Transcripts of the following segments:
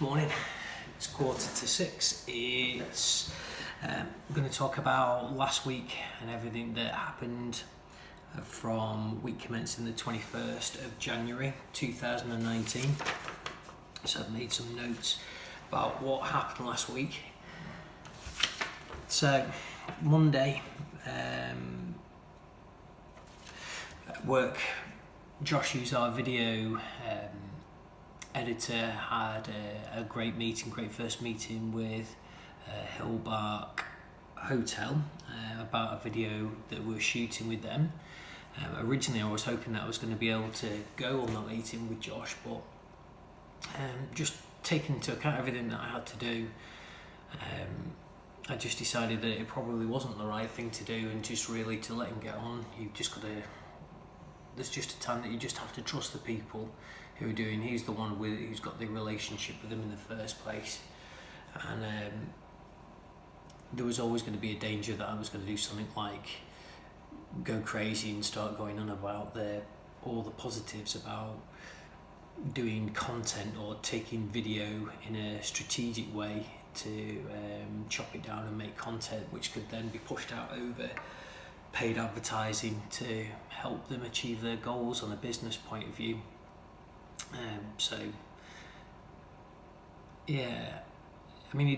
Morning, it's 5:45. I'm going to talk about last week and everything that happened from week commencing the 21st of January 2019. So I've made some notes about what happened last week. So Monday, at work, Josh, who's our video editor, had a great first meeting with Hillbark Hotel about a video that we're shooting with them. Originally I was hoping that I was going to be able to go on that meeting with Josh, but just taking into account everything that I had to do, I just decided that it probably wasn't the right thing to do, and just really to let him get on. There's just a time that you just have to trust the people who are doing. He's the one who's got the relationship with them in the first place, and there was always going to be a danger that I was going to do something like go crazy and start going on about all the positives about doing content or taking video in a strategic way to chop it down and make content which could then be pushed out over paid advertising to help them achieve their goals on a business point of view. I mean,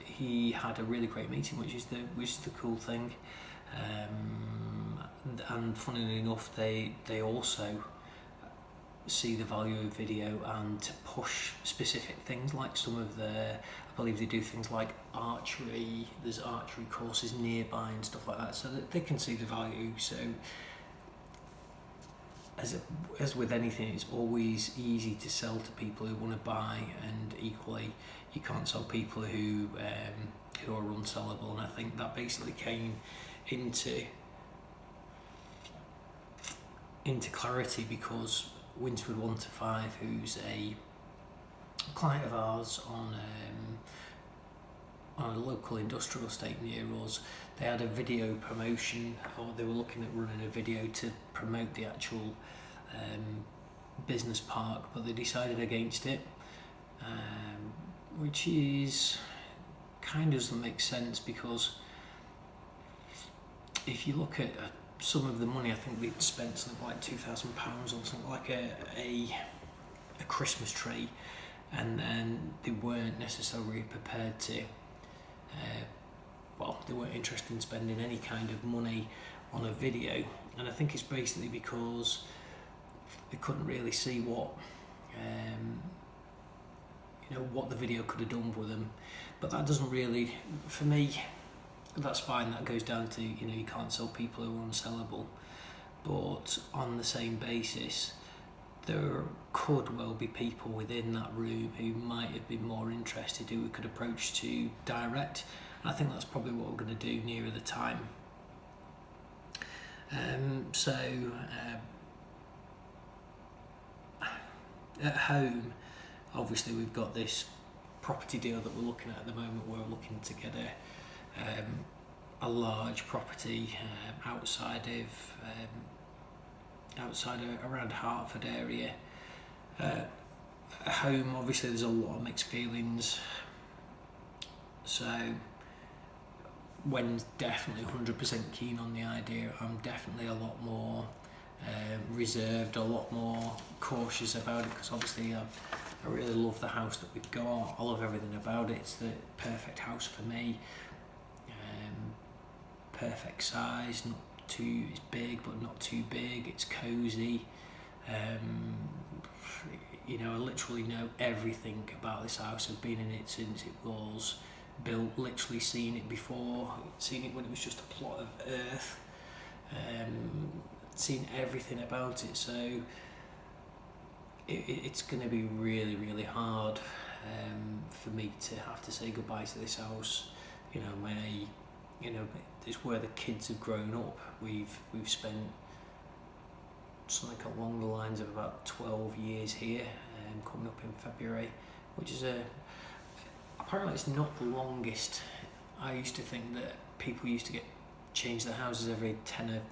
he had a really great meeting, which is the cool thing. And funnily enough, they also see the value of video and to push specific things like I believe they do things like archery. There's archery courses nearby and stuff like that, so that they can see the value. So as with anything, it's always easy to sell to people who want to buy, and equally you can't sell people who are unsellable. And I think that basically came into clarity because Winsford 1 to 5, who's a client of ours on a local industrial estate near us, they had a video promotion, or they were looking at running a video to promote the actual business park, but they decided against it, which is kind of doesn't make sense, because if you look at some of the money, I think they'd spent something like £2,000 on something like a Christmas tree, and then they weren't necessarily prepared to they weren't interested in spending any kind of money on a video. And I think it's basically because they couldn't really see what the video could have done for them. But that doesn't really, for me, that's fine. That goes down to, you can't sell people who are unsellable. But on the same basis, there could well be people within that room who might have been more interested, who we could approach to direct. And I think that's probably what we're going to do nearer the time. At home, obviously we've got this property deal that we're looking at the moment. We're looking to get a large property outside of around Hertford area. At home, obviously there's a lot of mixed feelings. So when definitely 100% keen on the idea, I'm definitely a lot more reserved, a lot more cautious about it, because obviously I really love the house that we've got. I love everything about it. It's the perfect house for me. Perfect size, it's big but not too big. It's cozy. I literally know everything about this house. I've been in it since it was built, literally seen it before, seen it when it was just a plot of earth, seen everything about it. So it's going to be really, really hard for me to have to say goodbye to this house. It's where the kids have grown up. We've spent something along the lines of about 12 years here, coming up in February, which is apparently it's not the longest. I used to think that people used to change their houses every 10 or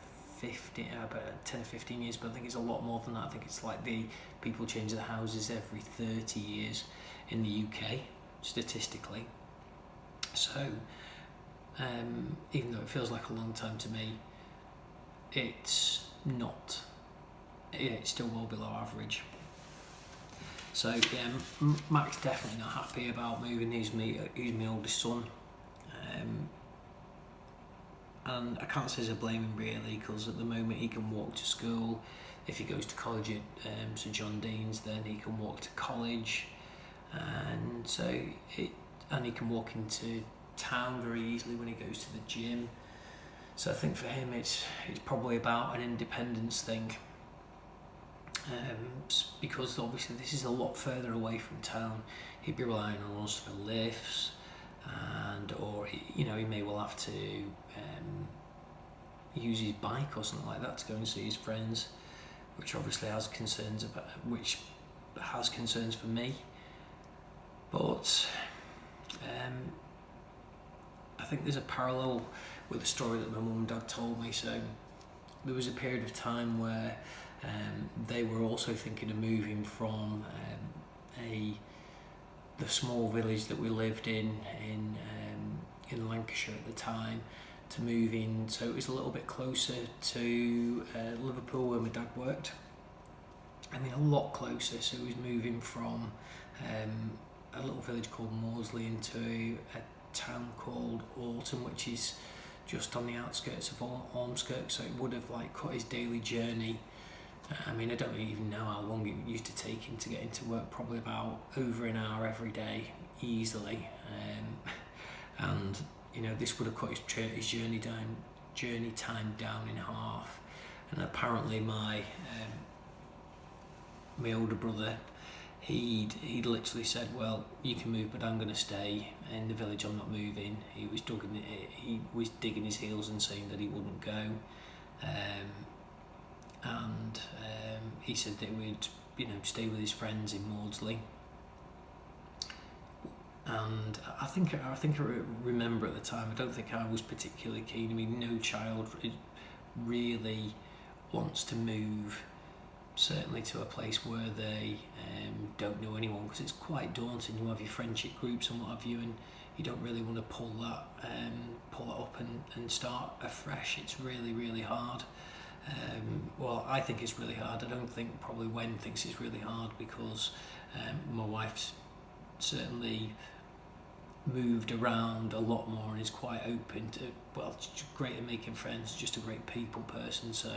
about 10 or 15 years, but I think it's a lot more than that. I think it's like the people change their houses every 30 years in the UK, statistically. So, even though it feels like a long time to me, it's not. It's still well below average. So yeah, Mac's definitely not happy about moving. He's my oldest son. And I can't say I blame him really, because at the moment he can walk to school. If he goes to college at St John Dean's, then he can walk to college, and he can walk into town very easily when he goes to the gym. So I think for him it's probably about an independence thing, because obviously this is a lot further away from town. He'd be relying on us for lifts, or he may well have to use his bike or something like that to go and see his friends, which obviously has concerns for me. But I think there's a parallel with the story that my mum and dad told me. So there was a period of time where they were also thinking of moving from the small village that we lived in Lancashire at the time, to moving, so it was a little bit closer to Liverpool where my dad worked. I mean, a lot closer. So he was moving from a little village called Maudsley into a town called Aughton, which is just on the outskirts of Ormskirk. So it would have like cut his daily journey. I mean, I don't even know how long it used to take him to get into work. Probably about over an hour every day, easily. And this would have cut his journey time down in half. And apparently my older brother, he'd literally said, well, you can move, but I'm going to stay in the village, I'm not moving. He was digging his heels and saying that he wouldn't go. And he said that we'd stay with his friends in Maudsley. And I think I remember at the time, I don't think I was particularly keen. I mean, no child really wants to move, certainly to a place where they don't know anyone, because it's quite daunting. You have your friendship groups and what have you, and you don't really want to pull that up and start afresh. It's really, really hard. Well, I think it's really hard. I don't think probably Wen thinks it's really hard, because my wife's certainly moved around a lot more and is quite open to, well, great at making friends, just a great people person. So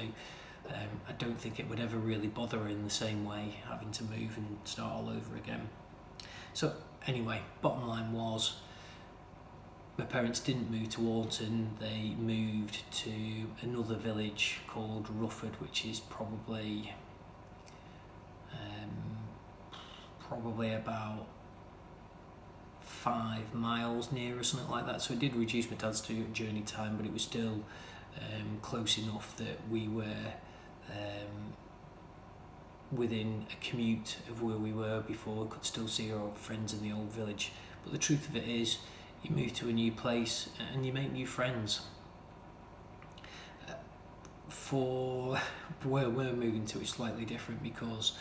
I don't think it would ever really bother her in the same way, having to move and start all over again. So anyway, bottom line was, my parents didn't move to Alton. They moved to another village called Rufford, which is probably about 5 miles near or something like that. So it did reduce my dad's journey time, but it was still close enough that we were within a commute of where we were before. We could still see our friends in the old village. But the truth of it is, you move to a new place and you make new friends. For where we're moving to, it's slightly different, because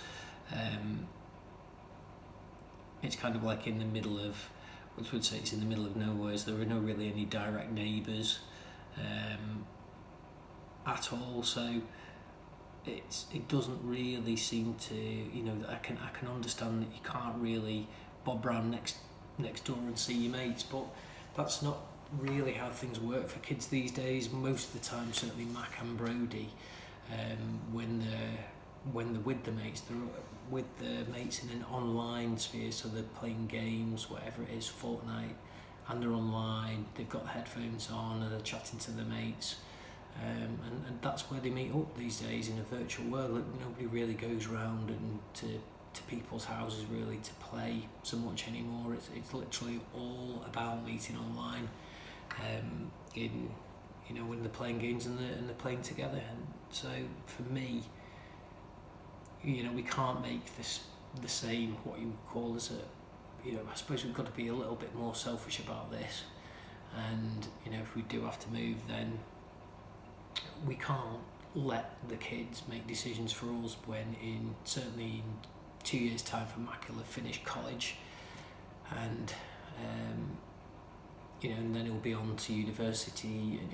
it's kind of like in the middle of, I would say it's in the middle of nowhere. So there are no really any direct neighbours at all. So it doesn't really seem to, I can understand that you can't really bob round next door and see your mates, but that's not really how things work for kids these days. Most of the time, certainly Mac and Brody, when they're with the mates, they're with the mates in an online sphere. So they're playing games, whatever it is, Fortnite, and they're online. They've got headphones on and they're chatting to their mates, and that's where they meet up these days, in a virtual world. Nobody really goes round and to people's houses really to play so much anymore. It's literally all about meeting online, when they're playing games and they're playing together. And so for me, we can't make this the same, what you would call as I suppose we've got to be a little bit more selfish about this. And if we do have to move, then we can't let the kids make decisions for us when certainly in 2 years' time for Mac will have finished college, and and then he'll be on to university, and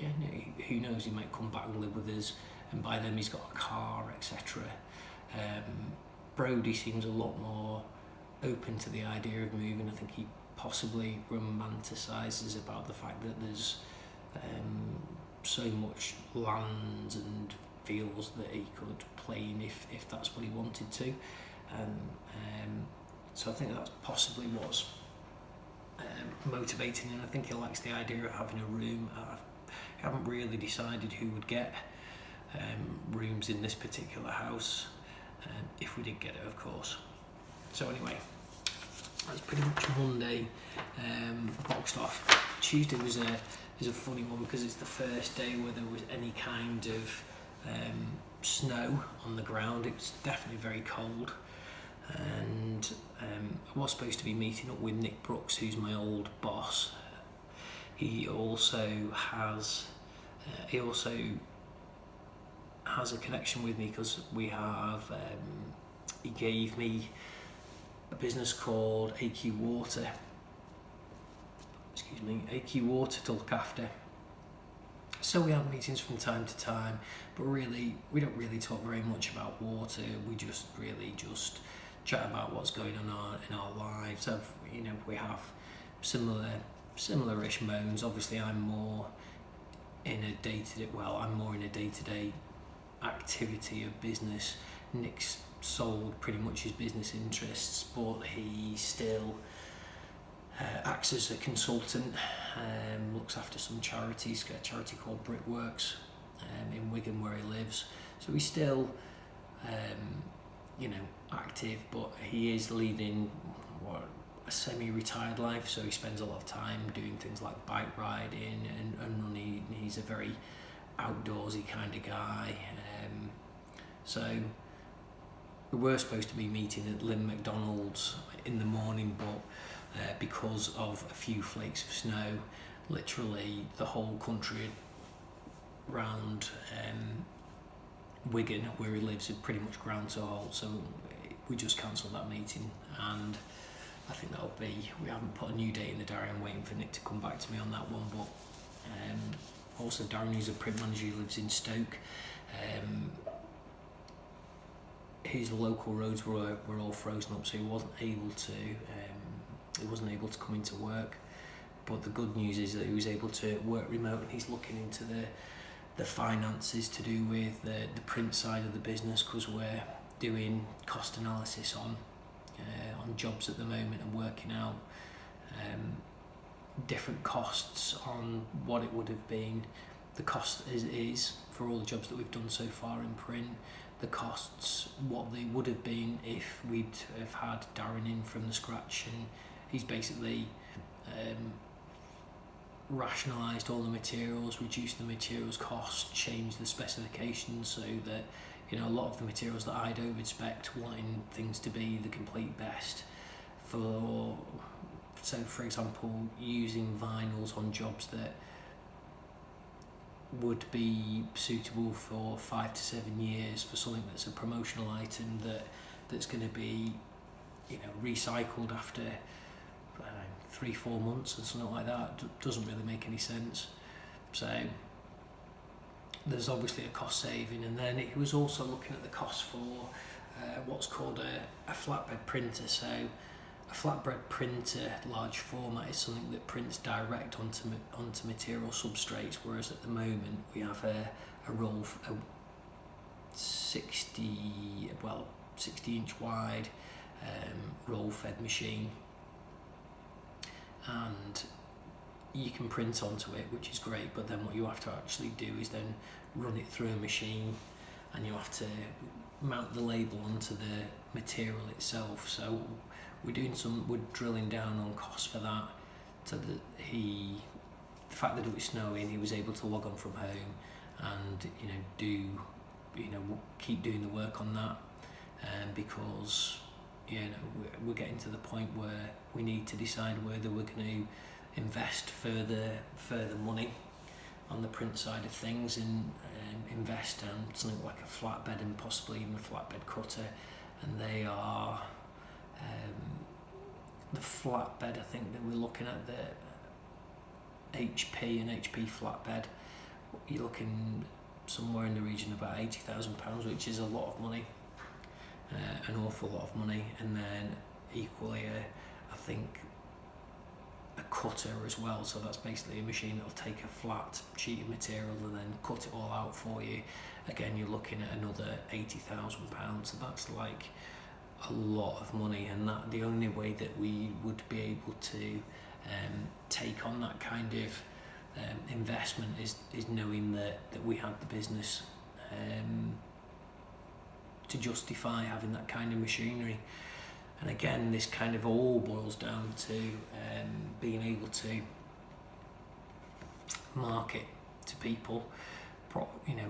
who knows, he might come back and live with us, and by then he's got a car, etc. Brody seems a lot more open to the idea of moving. I think he possibly romanticises about the fact that there's so much land and fields that he could play in if that's what he wanted to. So I think that's possibly what's motivating, and I think he likes the idea of having a room. I haven't really decided who would get rooms in this particular house, if we did get it, of course. So anyway, that's pretty much Monday boxed off. Tuesday was a funny one because it's the first day where there was any kind of snow on the ground. It was definitely very cold, and I was supposed to be meeting up with Nick Brooks, who's my old boss. He also has a connection with me because we have he gave me a business called AQ Water to look after. So we have meetings from time to time, but really we don't really talk very much about water. We just chat about what's going on in our lives. We have similar-ish moans. Obviously, I'm more in a day-to-day activity of business. Nick's sold pretty much his business interests, but he still acts as a consultant, looks after some charities. He's got a charity called Brickworks in Wigan where he lives. So he's still, active, but he is leading a semi-retired life. So he spends a lot of time doing things like bike riding and running. He's a very outdoorsy kind of guy. So we were supposed to be meeting at Lynn McDonald's in the morning, but because of a few flakes of snow, literally the whole country around Wigan, where he lives, is pretty much ground to a halt. So we just cancelled that meeting, and I think we haven't put a new date in the diary. I'm waiting for Nick to come back to me on that one. But also Darren, who's a print manager, who lives in Stoke, his local roads were all frozen up, so he wasn't able to come into work. But the good news is that he was able to work remote, and he's looking into the finances to do with the print side of the business, because we're doing cost analysis on jobs at the moment and working out different costs on what it would have been. The cost is for all the jobs that we've done so far in print, the costs, what they would have been if we'd have had Darren in from the scratch, and he's basically rationalised all the materials, reduced the materials cost, changed the specifications so that a lot of the materials that I'd over-spec'd, wanting things to be the complete best. For example, using vinyls on jobs that would be suitable for 5 to 7 years for something that's a promotional item that's going to be recycled after 3-4 months or something like that. Doesn't really make any sense. So there's obviously a cost saving, and then he was also looking at the cost for what's called a flatbed printer. So a flatbed printer, large format, is something that prints direct onto material substrates, whereas at the moment we have a 60-inch wide roll-fed machine, and you can print onto it, which is great, but then what you have to actually do is then run it through a machine, and you have to mount the label onto the material itself. So we're drilling down on costs for that, so that the fact that it was snowing, he was able to log on from home and keep doing the work on that, because we're getting to the point where we need to decide whether we're going to invest further money on the print side of things, and invest in something like a flatbed and possibly even a flatbed cutter, and they are the flatbed. I think that we're looking at the an HP flatbed. You're looking somewhere in the region of about £80,000, which is a lot of money, an awful lot of money. And then equally, I think a cutter as well. So that's basically a machine that'll take a flat sheet of material and then cut it all out for you. Again, you're looking at another £80,000. So that's like a lot of money, and that the only way that we would be able to take on that kind of investment is knowing that we had the business to justify having that kind of machinery. And again, this kind of all boils down to being able to market to people,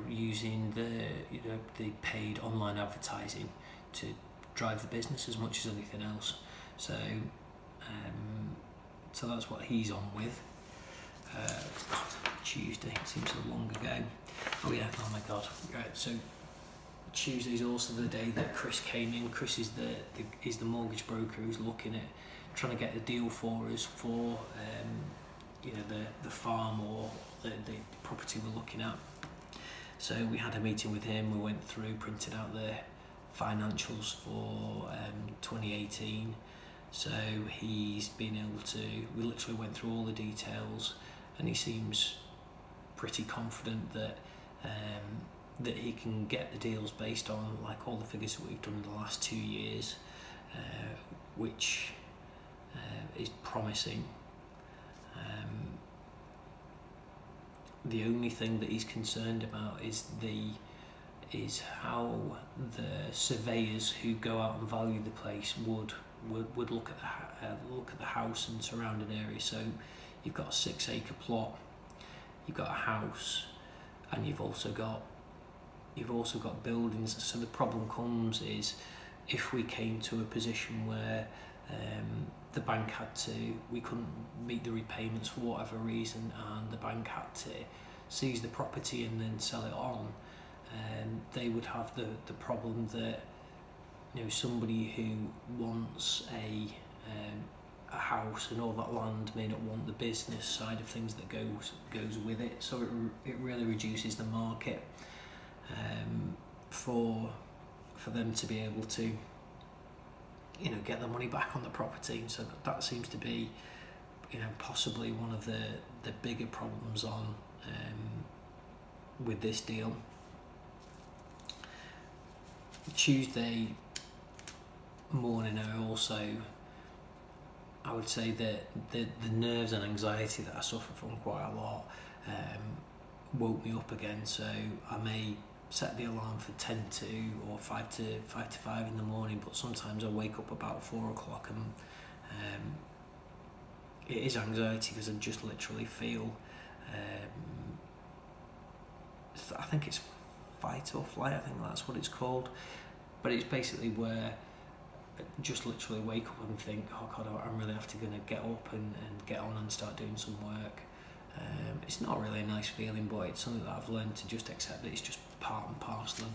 using the paid online advertising to drive the business as much as anything else. So that's what he's on with. Tuesday, it seems so long ago. Oh yeah, oh my god. Right, so Tuesday's also the day that Chris came in. Chris is the mortgage broker who's looking at trying to get a deal for us for the farm or the property we're looking at. So we had a meeting with him. We went through, printed out the financials for 2018. So he's been able to. We literally went through all the details, and he seems pretty confident that he can get the deals based on like all the figures that we've done in the last 2 years, which is promising. The only thing that he's concerned about is how the surveyors who go out and value the place would look at the house and surrounding area. So you've got a 6-acre plot, you've got a house, and you've also got buildings. So the problem comes is if we came to a position where the bank we couldn't meet the repayments for whatever reason, and the bank had to seize the property and then sell it on, they would have the problem that somebody who wants a house and all that land may not want the business side of things that goes with it. So it really reduces the market for them to be able to get the money back on the property. So that seems to be possibly one of the bigger problems on with this deal. Tuesday morning, I would say that the nerves and anxiety that I suffer from quite a lot woke me up again. So I may set the alarm for 10 to or 5 to 5 in the morning, but sometimes I wake up about 4 o'clock, and it is anxiety because I just literally feel I think it's fight or flight, I think that's what it's called, but it's basically where I just literally wake up and think, oh god, I'm really have to gonna get up and get on and start doing some work. It's not really a nice feeling, but it's something that I've learned to just accept that it's just part and parcel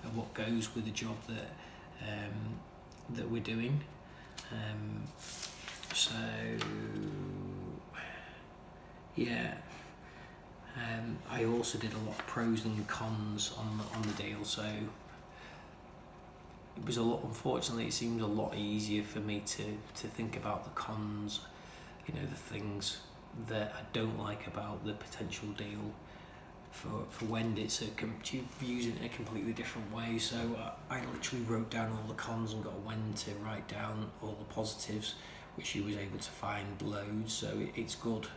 of what goes with the job that we're doing. So yeah, I also did a lot of pros and cons on the deal. So it was unfortunately it seems a lot easier for me to think about the cons, the things that I don't like about the potential deal. For Wendy, it's she views it in a completely different way. So I literally wrote down all the cons and got Wendy to write down all the positives, which she was able to find loads. So it's good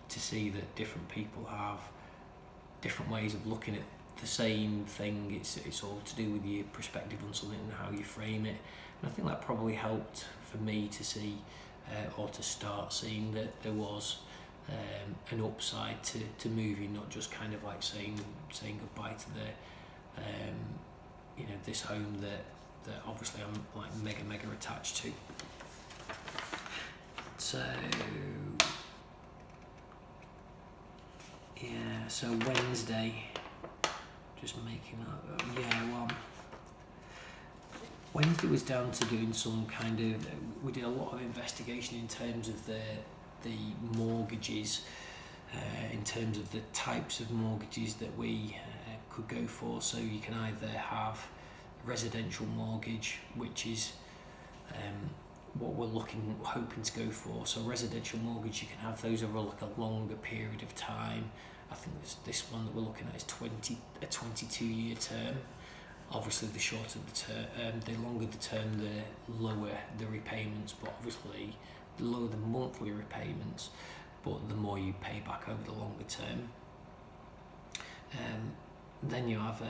to see that different people have different ways of looking at the same thing. It's all to do with your perspective on something and how you frame it. And I think that probably helped for me to see or to start seeing that there was an upside to moving, not just kind of like saying goodbye to the this home that obviously I'm like mega attached to. So Yeah, so Wednesday, just making that, well, Wednesday was down to doing some kind of, we did a lot of investigation in terms of the mortgages, in terms of the types of mortgages that we could go for. So you can either have a residential mortgage, which is what we're hoping to go for. So residential mortgage, you can have those over like a longer period of time. I think this one that we're looking at is a 22-year term. Obviously, the shorter the term, the longer the term, the lower the repayments. But obviously, the lower the monthly repayments, but the more you pay back over the longer term. Then you have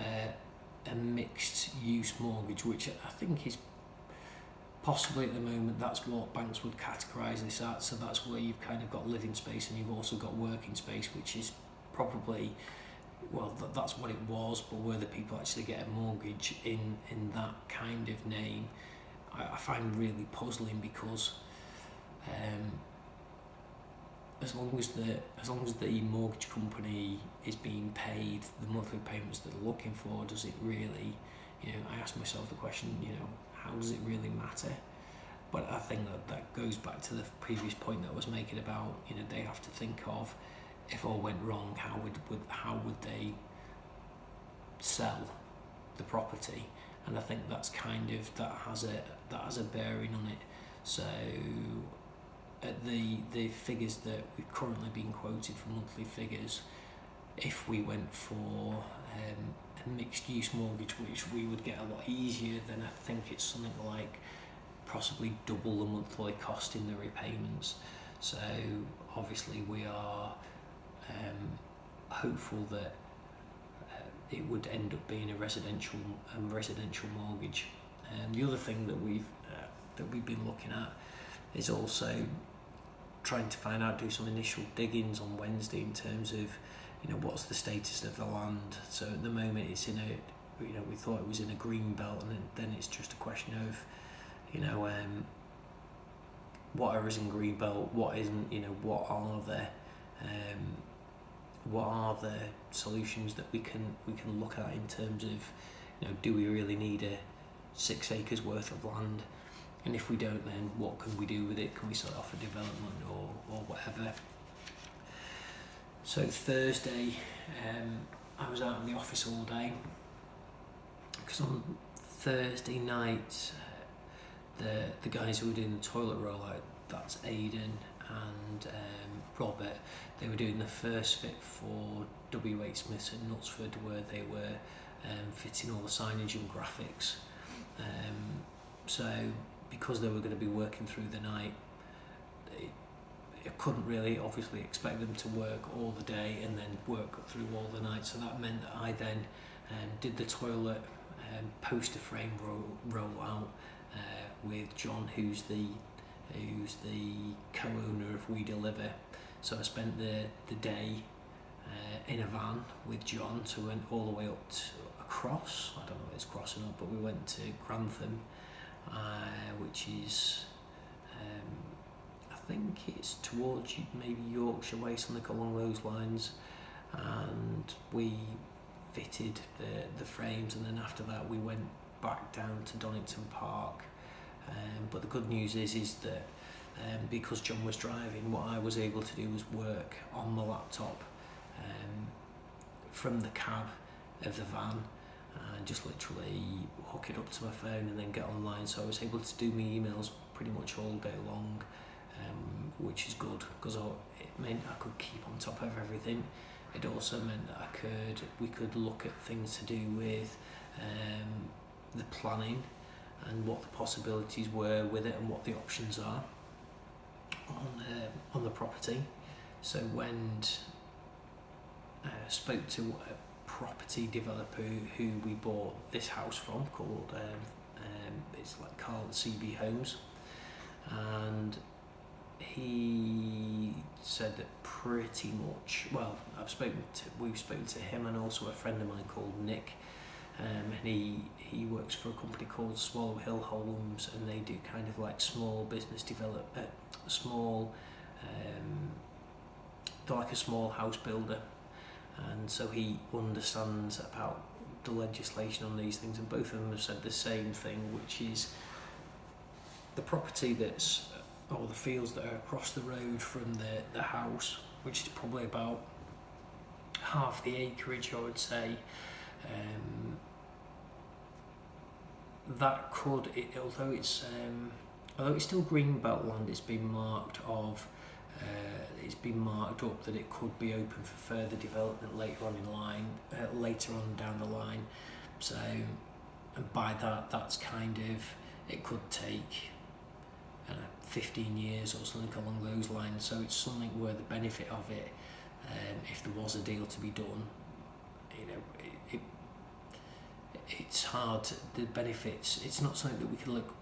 a mixed use mortgage, which I think is possibly at the moment, that's what banks would categorise this at. So that's where you've kind of got living space and you've also got working space, which is probably, well, that's what it was, but where the people actually get a mortgage in that kind of name, I find really puzzling, because as long as the mortgage company is being paid the monthly payments that they're looking for, does it really, I ask myself the question, how does it really matter? But I think that goes back to the previous point that I was making about, they have to think of, if all went wrong, how would they sell the property? And I think that's kind of, that has a bearing on it. So at the figures that we've currently been quoted for monthly figures, if we went for a mixed use mortgage, which we would get a lot easier, then I think it's something like possibly double the monthly cost in the repayments. So obviously we are hopeful that it would end up being a residential mortgage. The other thing that we've been looking at is also trying to find out, do some initial diggings on Wednesday in terms of, what's the status of the land. So at the moment it's in a, we thought it was in a green belt, and then it's just a question of, what is in green belt, what isn't, what are the solutions that we can look at in terms of, do we really need a 6 acres worth of land? And if we don't, then what can we do with it? Can we sell it off for development or whatever? So Thursday, I was out in the office all day, because on Thursday night, the guys who were doing the toilet rollout, that's Aidan and Robert, they were doing the first fit for W.H. Smiths at Knutsford, where they were fitting all the signage and graphics. So because they were going to be working through the night, I couldn't really obviously expect them to work all the day and then work through all the night. So that meant that I then did the toilet poster frame rollout with John, who's the co-owner of We Deliver. So I spent the day in a van with John, so we went all the way up across, I don't know if it's crossing up, but we went to Grantham, which is, I think it's towards maybe Yorkshire way, something along those lines, and we fitted the frames, and then after that we went back down to Donington Park. But the good news is that because John was driving, what I was able to do was work on the laptop from the cab of the van, and just literally hook it up to my phone and then get online. So I was able to do my emails pretty much all day long, which is good, because it meant I could keep on top of everything. It also meant that we could look at things to do with the planning and what the possibilities were with it and what the options are on the property. So when spoke to a property developer who we bought this house from, called it's like Carl CB Homes, and he said that pretty much, well, we've spoken to him and also a friend of mine called Nick, and he works for a company called Swallow Hill Homes, and they do kind of like small business they're like a small house builder, and so he understands about the legislation on these things, and both of them have said the same thing, which is the property that's, or the fields that are across the road from the house, which is probably about half the acreage, I would say, that could, although it's still greenbelt land, it's been marked up that it could be open for further development later on down the line. So, and by that, that's kind of, it could take 15 years or something along those lines. So it's something where the benefit of it, if there was a deal to be done, it's hard. The benefits, it's not something that we could look.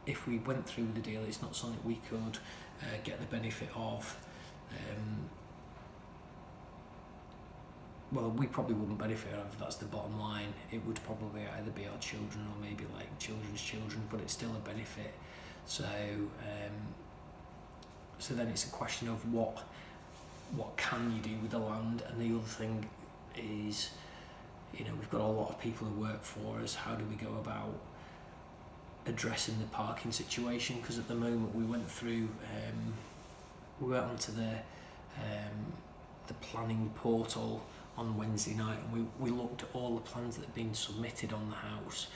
If we went through with the deal, it's not something we could get the benefit of. Well, we probably wouldn't benefit of. That's the bottom line. It would probably either be our children or maybe like children's children, but it's still a benefit. So, so then it's a question of what can you do with the land, and the other thing is, we've got a lot of people who work for us. How do we go about addressing the parking situation? Because at the moment we went onto the planning portal on Wednesday night, and we looked at all the plans that had been submitted on the house,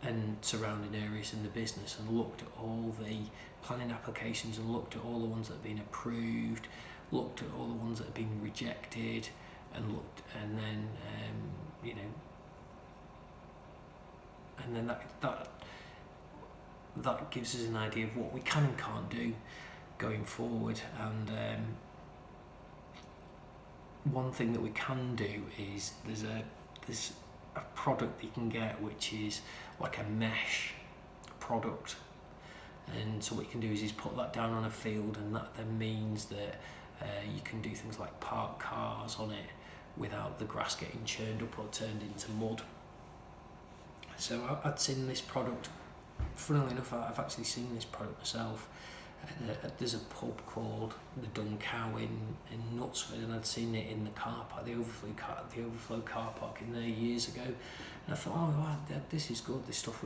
and surrounding areas in the business, and looked at all the planning applications, and looked at all the ones that have been approved, looked at all the ones that have been rejected, and then and then that gives us an idea of what we can and can't do going forward. And one thing that we can do is there's a product that you can get which is like a mesh product, and so what you can do is put that down on a field, and that then means that you can do things like park cars on it without the grass getting churned up or turned into mud. So I'd seen this product, funnily enough, I've actually seen this product myself. There's a pub called the Dun Cow in Knutsford, and I'd seen it in the car park, the overflow car park in there years ago, and I thought, oh wow, this is good. The stuff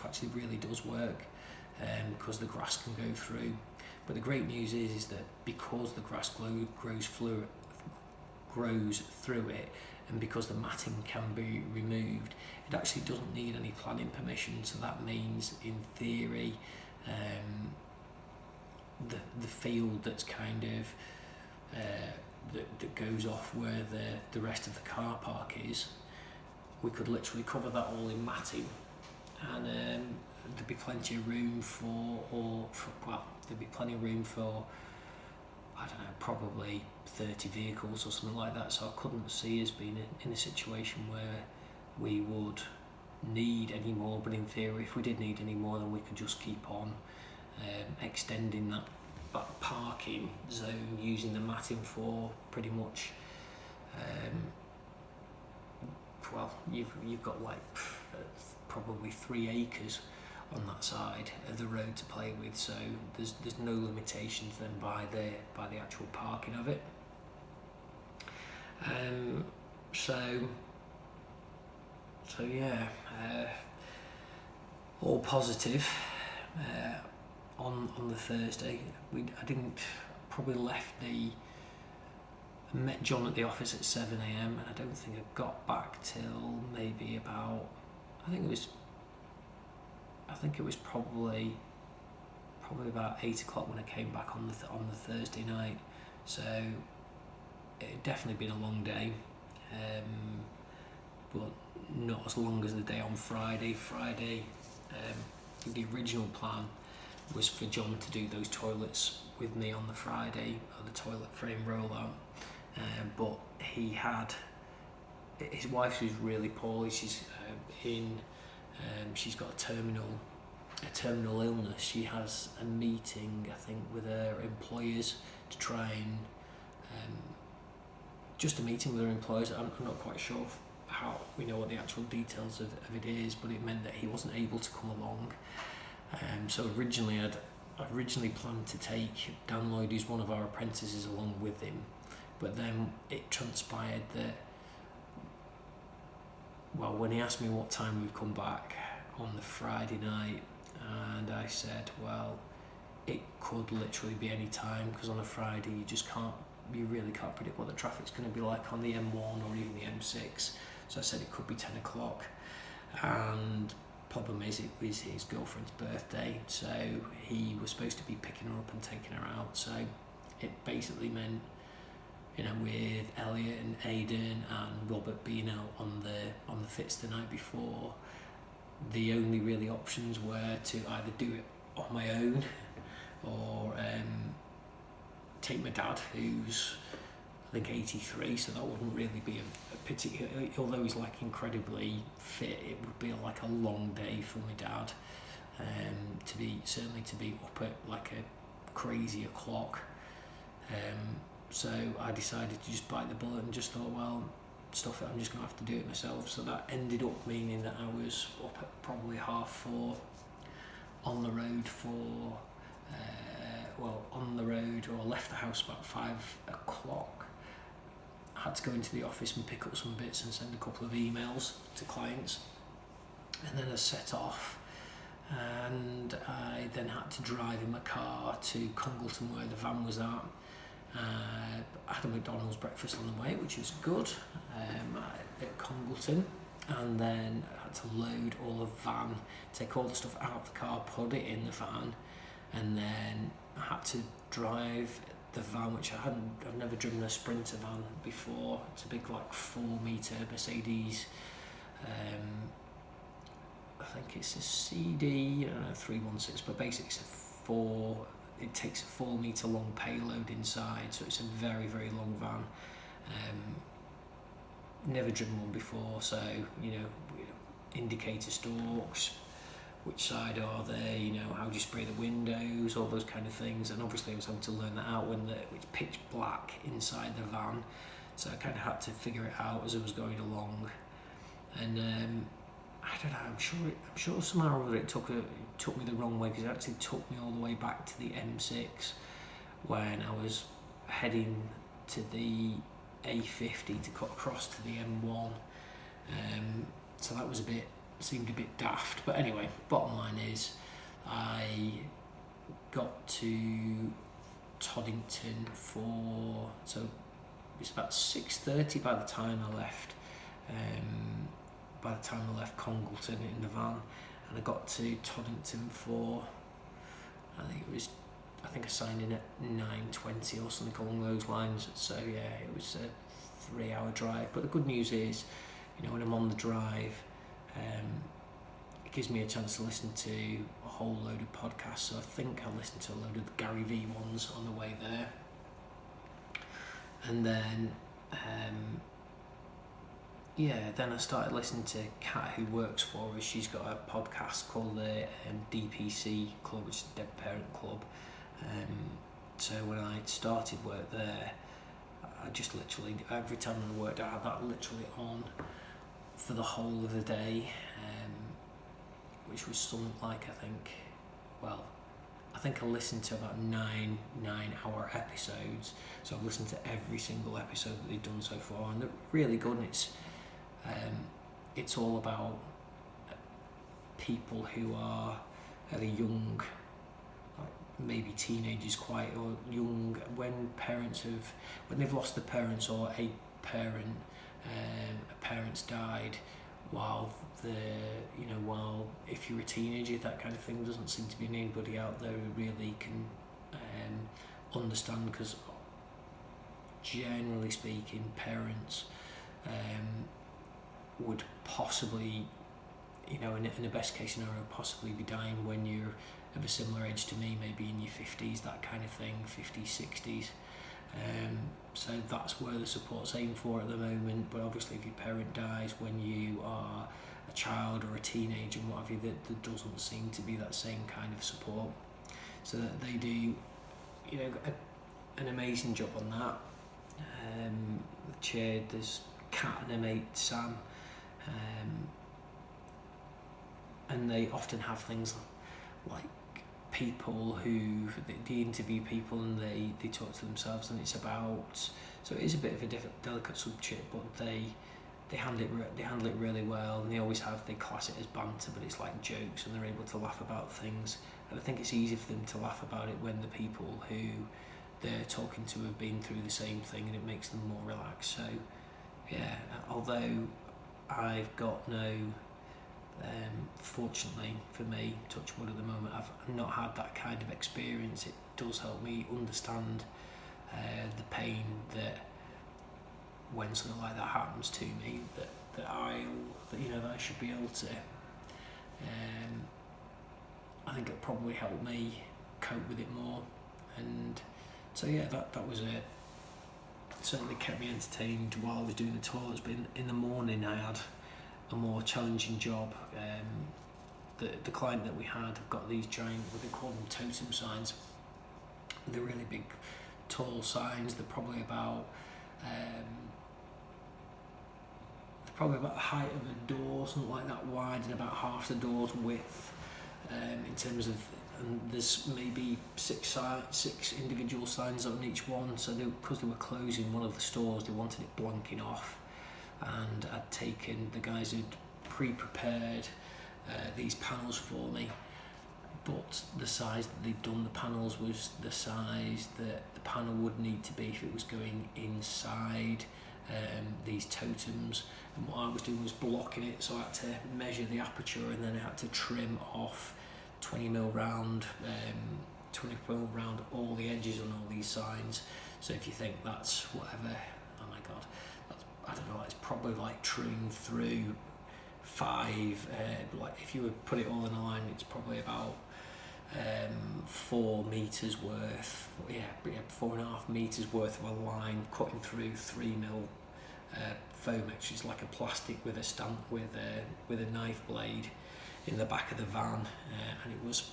actually really does work, because the grass can go through. But the great news is that because the grass grows through it, and because the matting can be removed, it actually doesn't need any planning permission. So that means, in theory, the field that's kind of that goes off where the rest of the car park is, we could literally cover that all in matting, and there'd be plenty of room there'd be plenty of room for, I don't know, probably 30 vehicles or something like that. So I couldn't see us being in a situation where we would need any more, but in theory, if we did need any more, then we could just keep on extending that parking zone, using the matting for pretty much, you've got like probably 3 acres on that side of the road to play with, so there's no limitations then by the actual parking of it. So yeah, all positive. On the Thursday, I met John at the office at 7 a.m. and I don't think I got back till maybe about, I think it was probably about 8 o'clock when I came back on the Thursday night. So it had definitely been a long day, but not as long as the day on Friday. The original plan was for John to do those toilets with me on the Friday, or the toilet frame rollout, but his wife was really poorly. She's she's got a terminal illness. She has a meeting, I think, with her employers to try and just a meeting with her employers. I'm not quite sure how we know what the actual details of it is, but it meant that he wasn't able to come along. So I'd originally planned to take Dan Lloyd, who's one of our apprentices, along with him, But then it transpired that, well, when he asked me what time we'd come back on the Friday night, and I said, well, it could literally be any time, because on a Friday you really can't predict what the traffic's going to be like on the M1 or even the M6. So I said it could be 10 o'clock. And problem is, it was his girlfriend's birthday, so he was supposed to be picking her up and taking her out. So it basically meant, with Elliot and Aidan and Robert being out on the fits the night before, the only really options were to either do it on my own or take my dad, who's I think 83, so that wouldn't really be a particular, although he's like incredibly fit, it would be like a long day for my dad, to be up at like a crazy o'clock. So I decided to just bite the bullet and just thought, well, stuff it, I'm just going to have to do it myself. So that ended up meaning that I was up at probably 4:30 on the road for, or left the house about 5 o'clock. I had to go into the office and pick up some bits and send a couple of emails to clients. And then I set off, and I then had to drive in my car to Congleton, where the van was at. I had a McDonald's breakfast on the way, which was good, at Congleton, and then I had to load all the van, take all the stuff out of the car, put it in the van, and then I had to drive the van, which I've never driven a Sprinter van before. It's a big like 4-metre Mercedes, I think it's a CD, 316, but basically it takes a 4-metre long payload inside, so it's a very, very long van. Never driven one before, so indicator stalks, which side are they, how do you spray the windows, all those kind of things. And obviously I was having to learn that out when it's pitch black inside the van, so I kind of had to figure it out as I was going along. And I don't know, I'm sure somehow or other it took me the wrong way, because it actually took me all the way back to the M6 when I was heading to the A50 to cut across to the M1. So that was seemed a bit daft, but anyway, bottom line is I got to Toddington so it was about 6:30 by the time I left. By the time I left Congleton in the van, and I got to Toddington for, I think I signed in at 9:20 or something along those lines. So yeah, it was a 3-hour drive. But the good news is, when I'm on the drive, it gives me a chance to listen to a whole load of podcasts. So I think I listened to a load of the Gary Vee ones on the way there. And then, then I started listening to Kat, who works for us. She's got a podcast called the DPC Club, which is Dead Parent Club. So when I started work there, I just literally, every time I worked, I had that literally on for the whole of the day, which was something like, I think I listened to about 9-hour episodes. So I've listened to every single episode that they've done so far, and they're really good. And it's all about people who are either young, like maybe teenagers, quite, or young, when they've lost their parents, or a parent's died, while if you're a teenager, that kind of thing. Doesn't seem to be anybody out there who really can understand, because generally speaking, parents would possibly, in a best case scenario, possibly be dying when you're of a similar age to me, maybe in your 50s, that kind of thing, 50s, 60s. So that's where the support's aimed for at the moment. But obviously, if your parent dies when you are a child or a teenager and what have you, there doesn't seem to be that same kind of support. So that they do, an amazing job on that. There's Kat and her mate Sam, and they often have things like people who they interview people and they talk to themselves, and it's about, so it is a bit of a delicate subject, but they handle it really well, and they class it as banter, but it's like jokes, and they're able to laugh about things. And I think it's easy for them to laugh about it when the people who they're talking to have been through the same thing, and it makes them more relaxed. So yeah, although I've got no, fortunately for me, touch wood at the moment, I've not had that kind of experience. It does help me understand the pain that when something like that happens to me, that I should be able to. I think it probably helped me cope with it more, and so yeah, that was it. Certainly kept me entertained while I was doing the toilets. But in the morning, I had a more challenging job. The client that we had have got these giant, what they call them, totem signs. They're really big, tall signs. They're probably about the height of a door, something like that wide, and about half the door's width. In terms of, and there's maybe six individual signs on each one. So because they were closing one of the stores, they wanted it blanking off, and I'd taken, the guys had pre-prepared these panels for me, but the size that they'd done the panels was the size that the panel would need to be if it was going inside these totems. And what I was doing was blocking it, so I had to measure the aperture, and then I had to trim off 20mm round all the edges on all these signs. So if you think that's whatever, oh my god, I don't know, it's probably like trimming through 5, like if you would put it all in a line, it's probably about 4 meters worth, 4.5 meters worth of a line cutting through 3mm foam, which is like a plastic with a stamp with a knife blade in the back of the van, and it was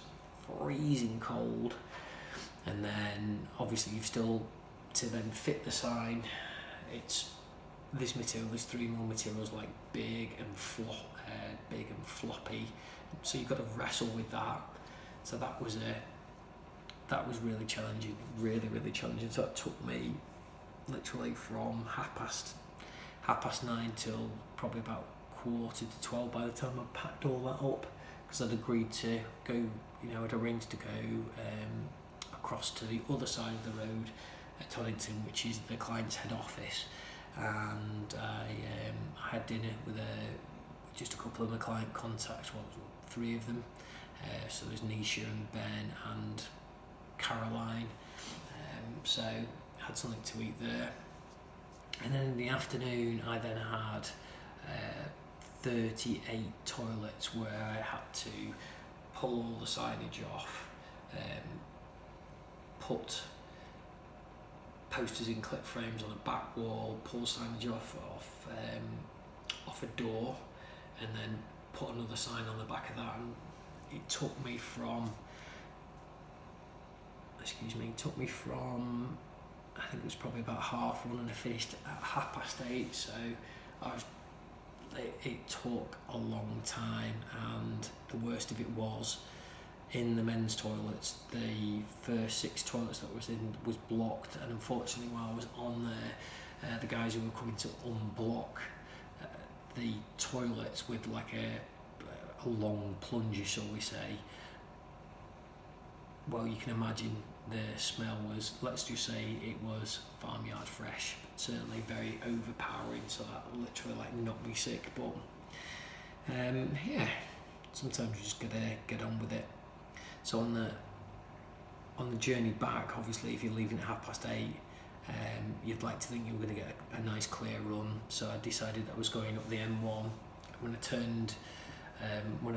freezing cold. And then obviously you've still to then fit the sign. It's this material, this 3mm material, is like big and floppy, so you've got to wrestle with that. So that was really challenging, really challenging. So it took me literally from half past 9 till probably about 11:45 by the time I packed all that up, because I'd agreed to go, I'd arranged to go across to the other side of the road at Toddington, which is the client's head office, and I had dinner with just a couple of my client contacts, 3 of them, so there's Nisha and Ben and Caroline, so I had something to eat there. And then in the afternoon I then had 38 toilets where I had to pull all the signage off, put posters in clip frames on a back wall, pull signage off a door, and then put another sign on the back of that. And it took me from I think it was probably about 1:30, and I finished at 8:30, so it took a long time. And the worst of it was, in the men's toilets, the first 6 toilets that was blocked, and unfortunately while I was on there, the guys who were coming to unblock the toilets with like a long plunger, shall we say, well, you can imagine the smell was, let's just say it was farmyard fresh, but certainly very overpowering, so that literally like knocked me sick. But sometimes you just gotta get on with it. So on the journey back, obviously if you're leaving at 8:30, you'd like to think you were going to get a nice clear run, so I decided I was going up the M1. When I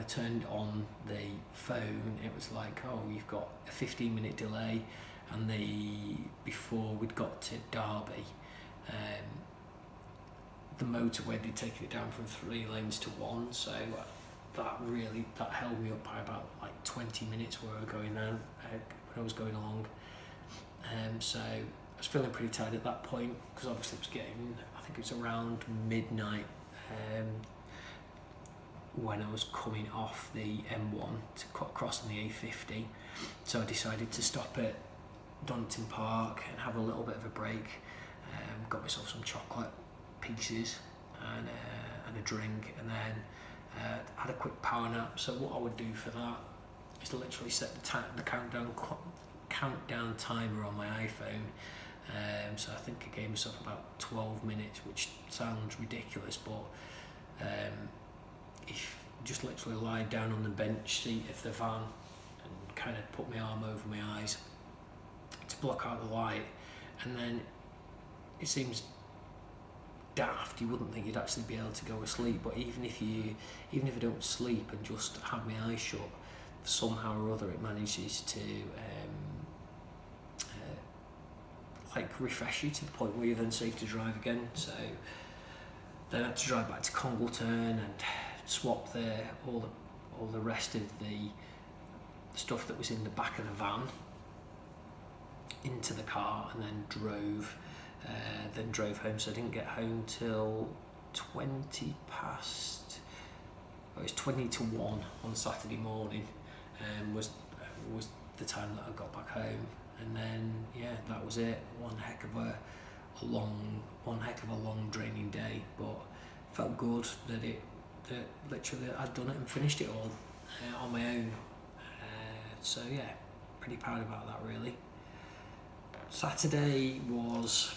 turned on the phone, it was like, oh, you've got a 15-minute delay, and before we'd got to Derby, the motorway, they'd taken it down from 3 lanes to 1, so that held me up by about like 20 minutes where when I was going along. So I was feeling pretty tired at that point, because obviously it was getting, I think it was around midnight when I was coming off the M1 to cut across on the A50. So I decided to stop at Donington Park and have a little bit of a break. Got myself some chocolate pieces and a drink, and then had a quick power nap. So what I would do for that is literally set the countdown timer on my iPhone. So I think I gave myself about 12 minutes, which sounds ridiculous, but if just literally lie down on the bench seat of the van and kind of put my arm over my eyes to block out the light, and then it seems daft, you wouldn't think you'd actually be able to go to sleep, but even if I don't sleep and just have my eyes shut, somehow or other it manages to like refresh you to the point where you're then safe to drive again. So then I had to drive back to Congleton and swap all the rest of the stuff that was in the back of the van into the car, and then drove home. So I didn't get home till 20 to 1 on Saturday morning, was the time that I got back home. And then that was it. One heck of a long draining day, but felt good that literally I'd done it and finished it all on my own. So yeah, pretty proud about that really. Saturday was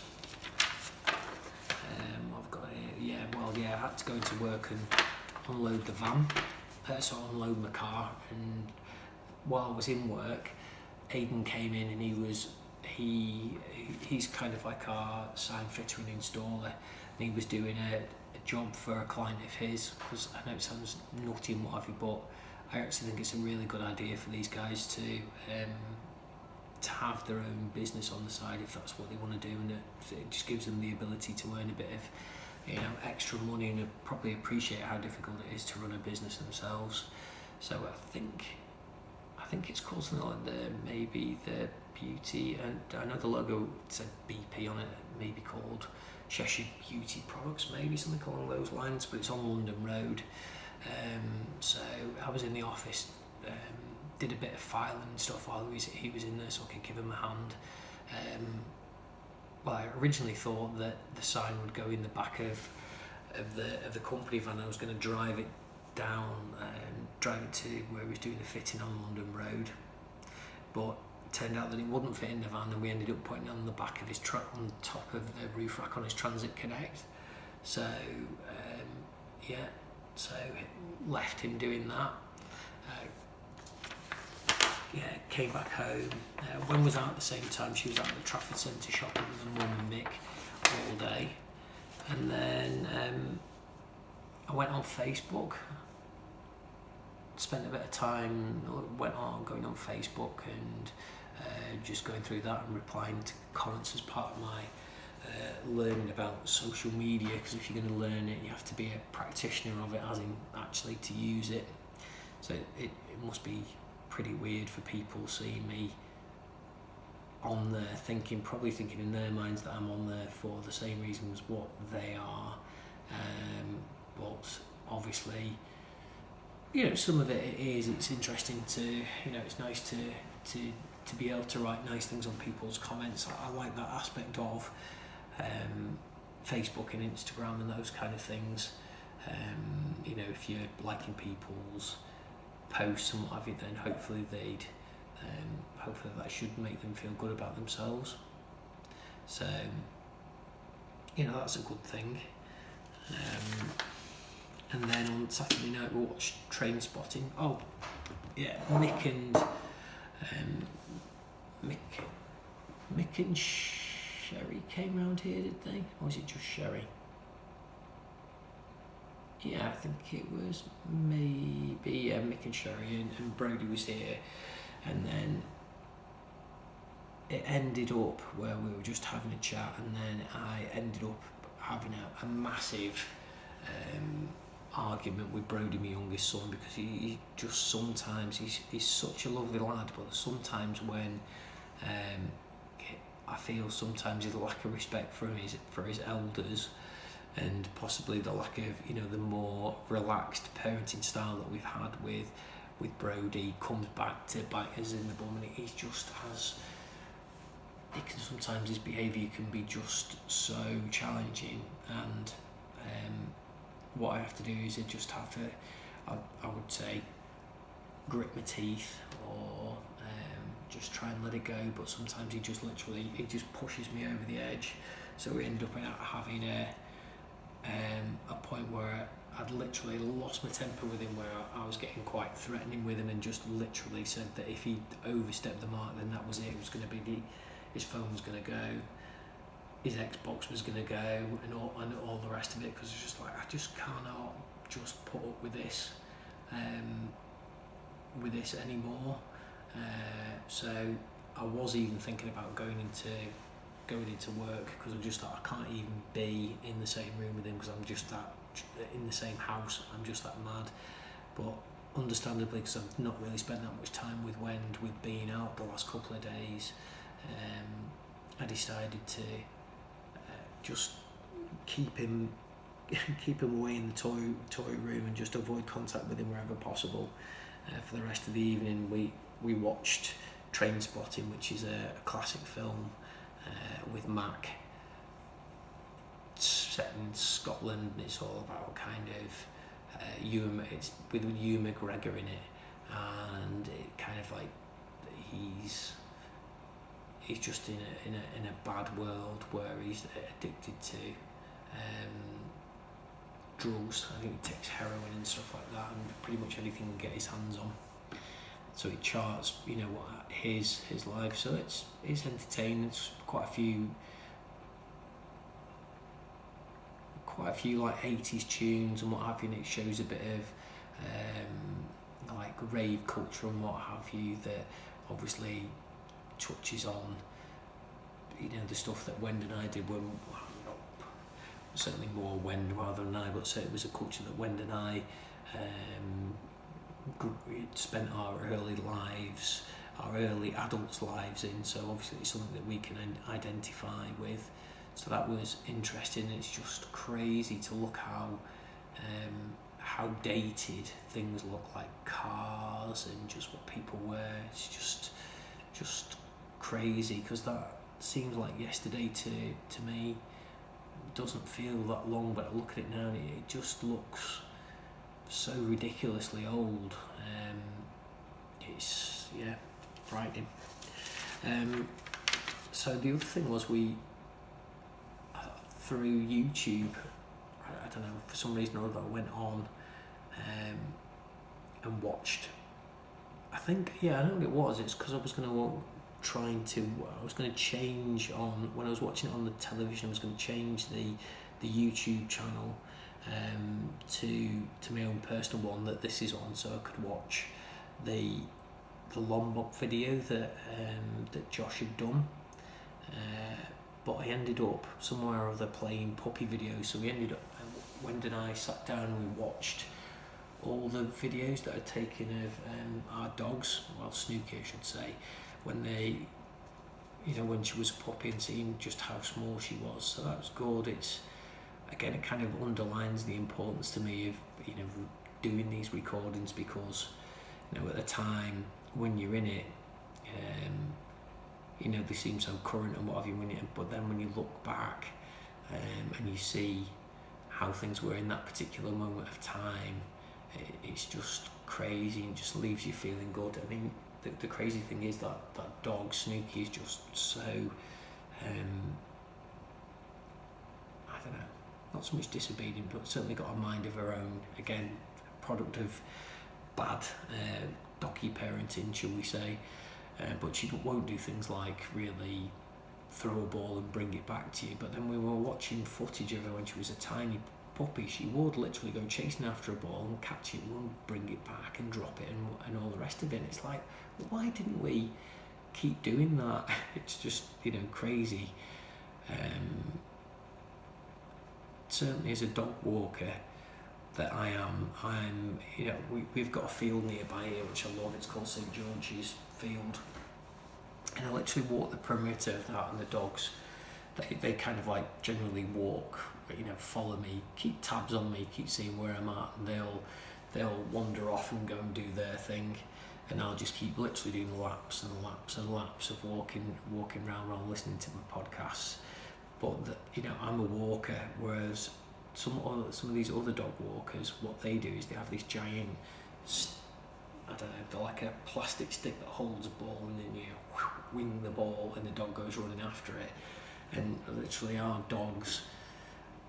I had to go into work and unload the van, so unload my car. And while I was in work, Aidan came in, and he's kind of like our sign fitter and installer, and he was doing a job for a client of his, because I know it sounds nutty and what have you, but I actually think it's a really good idea for these guys to have their own business on the side if that's what they want to do, and it just gives them the ability to earn a bit of extra money and probably appreciate how difficult it is to run a business themselves. So I think it's called something like maybe the Beauty, and I know the logo said BP on it, maybe called Cheshire Beauty Products, maybe something along those lines, but it's on London Road. So I was in the office, did a bit of filing and stuff while he was in there, so I could give him a hand. Well, I originally thought that the sign would go in the back of the company van. I was going to drive it down, drive it to where he was doing the fitting on London Road, but it turned out that it wouldn't fit in the van, and we ended up putting it on the back of his on top of the roof rack on his Transit Connect. So so left him doing that. Came back home. When was out at the same time, she was at the Trafford Centre shopping with her mum and Mick all day. And then I went on Facebook, spent a bit of time, going on Facebook and just going through that and replying to comments as part of my learning about social media, because if you're going to learn it, you have to be a practitioner of it, as in actually to use it. So it must be pretty weird for people seeing me on there, probably thinking in their minds that I'm on there for the same reasons what they are, but obviously some of it's interesting to it's nice to be able to write nice things on people's comments. I like that aspect of Facebook and Instagram and those kind of things. If you're liking people's posts and what have you, then hopefully that should make them feel good about themselves. So that's a good thing. And then on Saturday night we watched Train Spotting. Oh yeah, Mick and Sherry came round here, did they? Or was it just Sherry? Yeah, I think it was maybe Mick and Sherry, and Brody was here, and then it ended up where we were just having a chat, and then I ended up having a massive argument with Brody, my youngest son, because he just sometimes, he's such a lovely lad, but sometimes when I feel sometimes his lack of respect for his elders, and possibly the lack of, you know, the more relaxed parenting style that we've had with Brody comes back to bite us in the bum, and he just has. It can sometimes, his behaviour can be just so challenging, and what I have to do is I just have to, I would say, grit my teeth or just try and let it go. But sometimes he just pushes me over the edge. So we ended up having a point where I'd literally lost my temper with him, where I was getting quite threatening with him, and just literally said that if he overstepped the mark, then that was it. It was going to be his phone was going to go, his Xbox was going to go, and all the rest of it, because it's just like, I just cannot just put up with this anymore. So I was even thinking about going into work, because I just thought, I can't even be in the same room with him, because I'm just that, in the same house, I'm just that mad. But understandably, because I've not really spent that much time with Wend, with being out the last couple of days, I decided to just keep him away in the toy room and just avoid contact with him wherever possible. For the rest of the evening, we watched Trainspotting, which is a classic film with Mac, set in Scotland. It's all about kind of it's with Ewan McGregor in it, and it kind of like he's just in a bad world where he's addicted to drugs. I think he takes heroin and stuff like that, and pretty much anything he can get his hands on. So it charts, you know, what his life. So it's entertaining. It's quite a few like 80s tunes and what have you, and it shows a bit of like rave culture and what have you, that obviously touches on, you know, the stuff that Wend and I did when, certainly more Wend rather than I, but so it was a culture that Wend and I spent our early lives, our early adults' lives in. So obviously it's something that we can identify with. So that was interesting. It's just crazy to look how dated things look, like cars and just what people wear. It's just crazy, because that seems like yesterday to me. It doesn't feel that long, but I look at it now and it just looks so ridiculously old. It's frightening. So the other thing was, we through YouTube, I don't know, for some reason or other, I went on and watched, I think, I know what it was. It's because I was going to change on, when I was watching it on the television, I was going to change the YouTube channel to my own personal one that this is on, so I could watch the Lombok video that Josh had done. But I ended up somewhere or other playing puppy videos, so we ended up, Wend and I sat down and we watched all the videos that I'd taken of our dogs, well, Snooki I should say, when she was a puppy, and seeing just how small she was. So that was good. It's, again, it kind of underlines the importance to me of, you know, doing these recordings, because, you know, at the time when you're in it, you know, they seem so current and what have you, but then when you look back and you see how things were in that particular moment of time, it's just crazy and just leaves you feeling good. I mean, the crazy thing is that dog, Snooki, is just so, I don't know, not so much disobedient, but certainly got a mind of her own. Again, product of bad doggy parenting, shall we say. But she won't do things like really throw a ball and bring it back to you. But then we were watching footage of her when she was a tiny puppy. She would literally go chasing after a ball and catch it and bring it back and drop it and all the rest of it. And it's like, why didn't we keep doing that? It's just, you know, crazy. Certainly as a dog walker that I'm, you know, we've got a field nearby here which I love. It's called St George's Field, and I literally walk the perimeter of that, and the dogs they kind of like generally walk, you know, follow me, keep tabs on me, keep seeing where I'm at, and they'll wander off and go and do their thing, and I'll just keep literally doing laps and laps and laps of walking around while listening to my podcasts. But you know, I'm a walker, whereas some of these other dog walkers, what they do is they have this giant, I don't know, they're like a plastic stick that holds a ball, and then you wing the ball and the dog goes running after it. And literally our dogs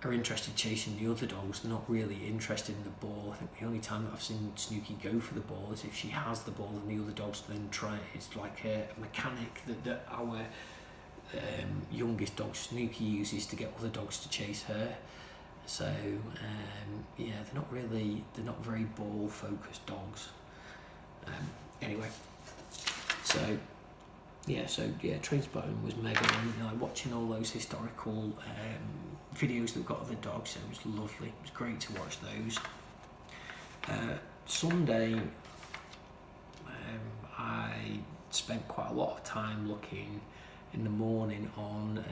are interested chasing the other dogs. They're not really interested in the ball. I think the only time that I've seen Snooky go for the ball is if she has the ball and the other dogs then try it. It's like a mechanic that our youngest dog Snooky uses to get other dogs to chase her. So yeah, they're not very ball focused dogs. Anyway, so Trainspotting was mega, and you know, watching all those historical videos that got other dogs, it was lovely. It was great to watch those. Sunday, I spent quite a lot of time looking in the morning on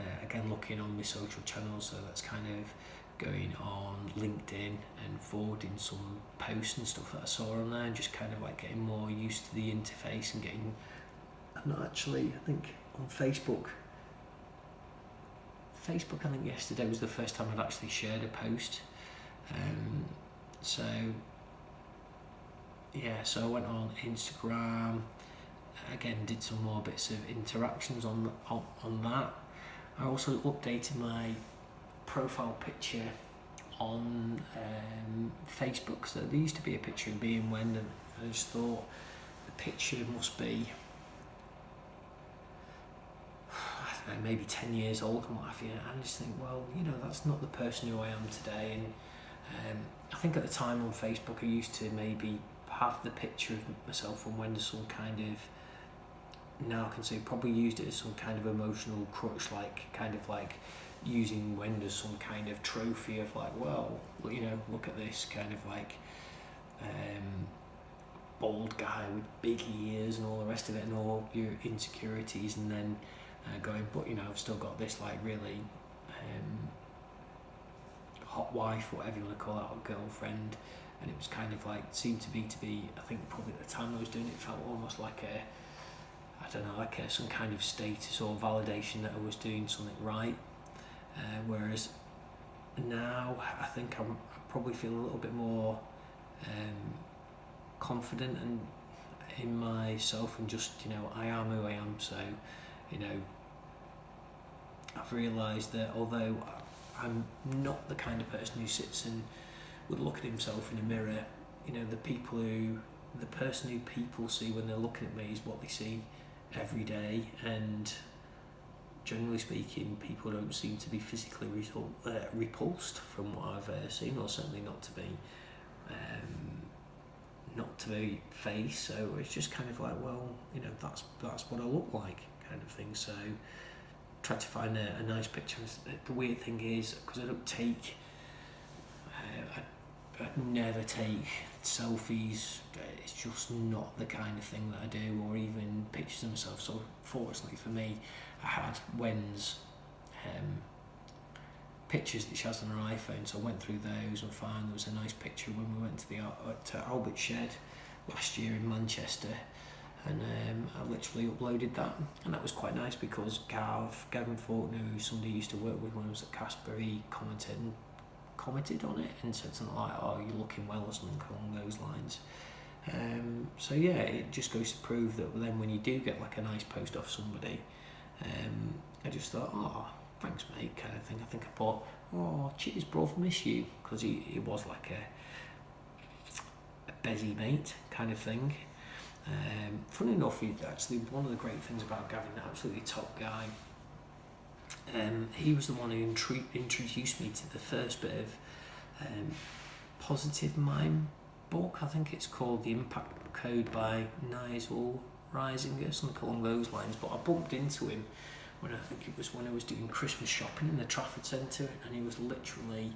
looking on my social channels, so that's kind of going on LinkedIn and forwarding some posts and stuff that I saw on there, and just kind of like getting more used to the interface and getting. I'm not actually, I think on Facebook, I think yesterday was the first time I'd actually shared a post. So I went on Instagram, again did some more bits of interactions on that. I also updated my profile picture on Facebook, so there used to be a picture of me and Wen, and I just thought the picture must be, I don't know, maybe 10 years old and what have you. And I just think, well, you know, that's not the person who I am today. And I think at the time on Facebook I used to maybe have the picture of myself and Wen as some kind of, now I can say probably used it as some kind of emotional crutch, like kind of like using Wen as some kind of trophy of like, well, you know, look at this kind of like bald guy with big ears and all the rest of it, and all your insecurities, and then going, but you know, I've still got this like really hot wife, whatever you want to call it, or girlfriend. And it was kind of like, seemed to be, I think probably at the time I was doing it, felt almost like some kind of status or validation that I was doing something right. Whereas now I think I probably feel a little bit more confident and in myself, and just, you know, I am who I am. So, you know, I've realised that although I'm not the kind of person who sits and would look at himself in a mirror, you know, the person who people see when they're looking at me is what they see every day. And generally speaking, people don't seem to be physically repulsed from what I've seen, or certainly not to be faced. So it's just kind of like, well, you know, that's what I look like, kind of thing. So try to find a nice picture. The weird thing is, because I don't take, I never take selfies. It's just not the kind of thing that I do, or even pictures of myself. So fortunately for me, I had Wen's pictures that she has on her iPhone, so I went through those and found there was a nice picture when we went to Albert Shed last year in Manchester, and I literally uploaded that, and that was quite nice because Gavin Faulkner, who somebody used to work with when I was at Casper, he commented on it and said something like, "Oh, you're looking well," or something along those lines. So yeah, it just goes to prove that then when you do get like a nice post off somebody, I just thought, "Oh, thanks mate," kind of thing. I think I thought, "Oh, cheers bruv, miss you," because he was like a busy mate kind of thing. Funny enough, actually one of the great things about Gavin, absolutely top guy, he was the one who introduced me to the first bit of Positive Mind book. I think it's called The Impact Code by Nigel Risinger, something along those lines. But I bumped into him when I was doing Christmas shopping in the Trafford Centre, and he was literally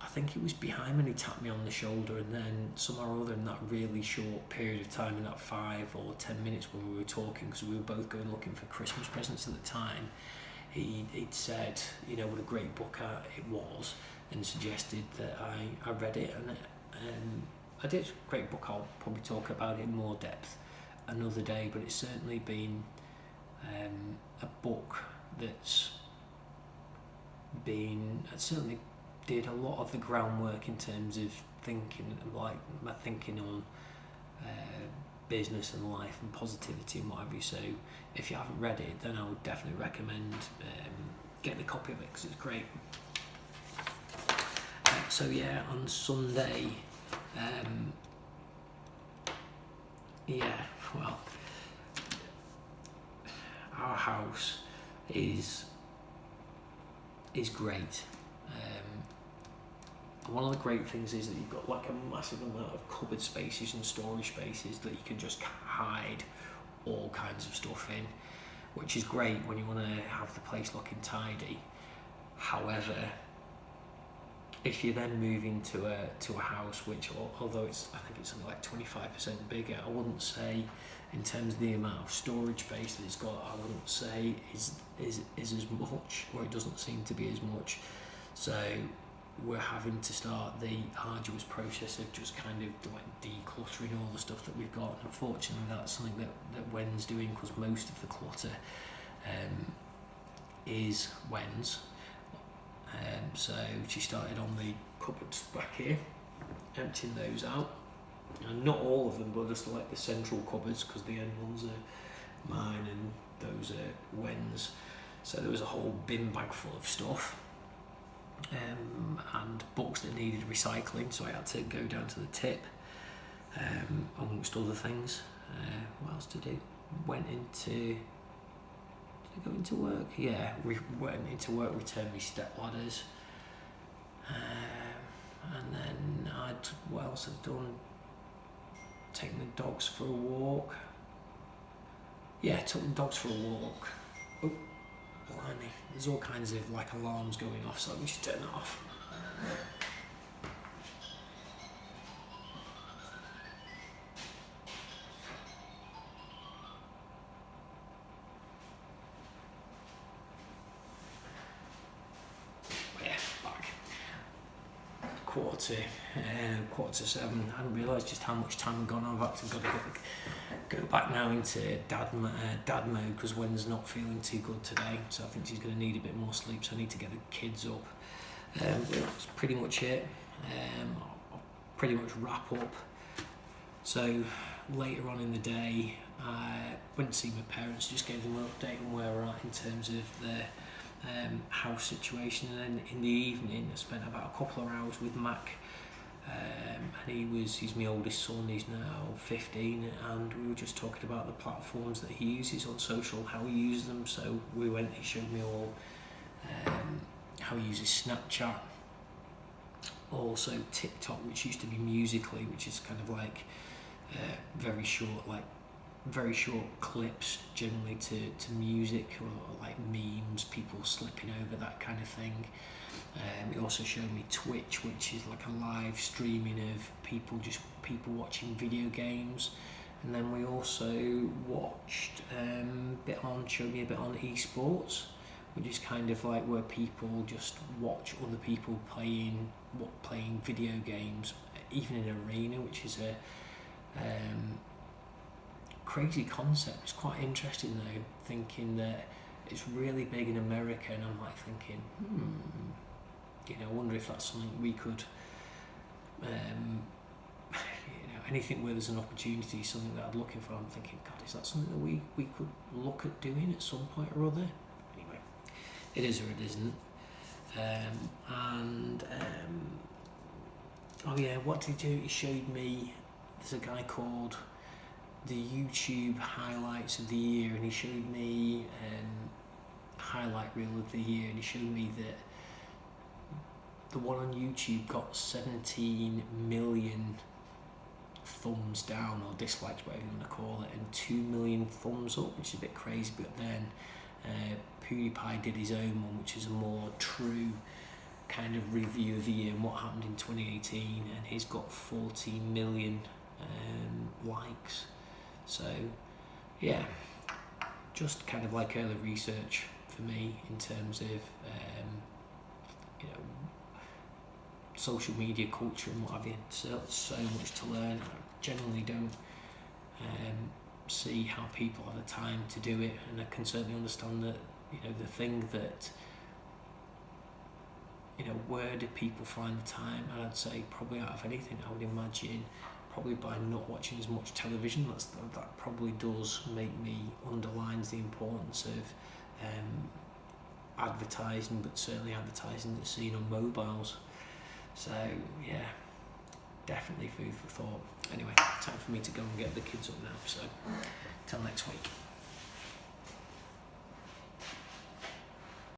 I think it was behind me and he tapped me on the shoulder, and then somehow or other in that really short period of time, in that 5 or 10 minutes when we were talking, because we were both going looking for Christmas presents at the time, he'd said, you know, what a great book it was, and suggested that I read it, and I did. Great book. I'll probably talk about it in more depth another day, but it's certainly been a book that's certainly did a lot of the groundwork in terms of thinking, like my thinking on business and life and positivity and what have you. So if you haven't read it, then I would definitely recommend getting a copy of it, because it's great. So yeah, on Sunday, well, our house is great. One of the great things is that you've got like a massive amount of cupboard spaces and storage spaces that you can just hide all kinds of stuff in, which is great when you want to have the place looking tidy. However, if you then move into a house which, although I think it's something like 25% bigger, I wouldn't say in terms of the amount of storage space that it's got, I wouldn't say is as much, or it doesn't seem to be as much. So we're having to start the arduous process of just kind of like decluttering all the stuff that we've got. And unfortunately, that's something that Wen's doing, because most of the clutter is Wen's. So she started on the cupboards back here, emptying those out, and not all of them, but just like the central cupboards, because the end ones are mine and those are Wen's. So there was a whole bin bag full of stuff, and books that needed recycling, so I had to go down to the tip, amongst other things. What else to do? Did I go into work? Yeah, went into work, returned my step ladders, and then what else I've done? Taking the dogs for a walk. Yeah, took the dogs for a walk. Oh, blimey, there's all kinds of like alarms going off, so let me just turn that off. Quarter to 7. I hadn't realised just how much time had gone on. I've actually got to go back now into dad mode, because Wen's not feeling too good today, so I think she's going to need a bit more sleep, so I need to get the kids up. That's pretty much it. I'll pretty much wrap up. So later on in the day, I went to see my parents, just gave them an update on where we're at in terms of their house situation, and then in the evening I spent about a couple of hours with Mac, and he's my oldest son, he's now 15, and we were just talking about the platforms that he uses on social, how he uses them. So he showed me all how he uses Snapchat, also TikTok, which used to be Musical.ly, which is kind of like very short clips, generally to music, or like memes, people slipping over, that kind of thing. He also showed me Twitch, which is like a live streaming of people watching video games. And then we also showed me a bit on esports, which is kind of like where people just watch other people playing video games, even in an arena, which is a crazy concept. It's quite interesting though, thinking that it's really big in America, and I'm like thinking, I wonder if that's something we could, anything where there's an opportunity, something that I'm looking for. I'm thinking, God, is that something that we could look at doing at some point or other? Anyway, it is or it isn't. Oh yeah, what did he do? He showed me, there's a guy called the YouTube highlights of the year, and he showed me highlight reel of the year, and he showed me that the one on YouTube got 17 million thumbs down or dislikes, whatever you want to call it, and 2 million thumbs up, which is a bit crazy. But then PewDiePie did his own one, which is a more true kind of review of the year and what happened in 2018, and he's got 40 million likes. So yeah, just kind of like early research for me in terms of you know, social media culture and what have you. So much to learn. I generally don't see how people have the time to do it, and I can certainly understand that, you know, the thing that, you know, where do people find the time? And I'd say probably out of anything, I would imagine probably by not watching as much television. That probably does make me, underlines the importance of advertising, but certainly advertising that's seen on mobiles. So yeah, definitely food for thought. Anyway, time for me to go and get the kids up now, so till next week.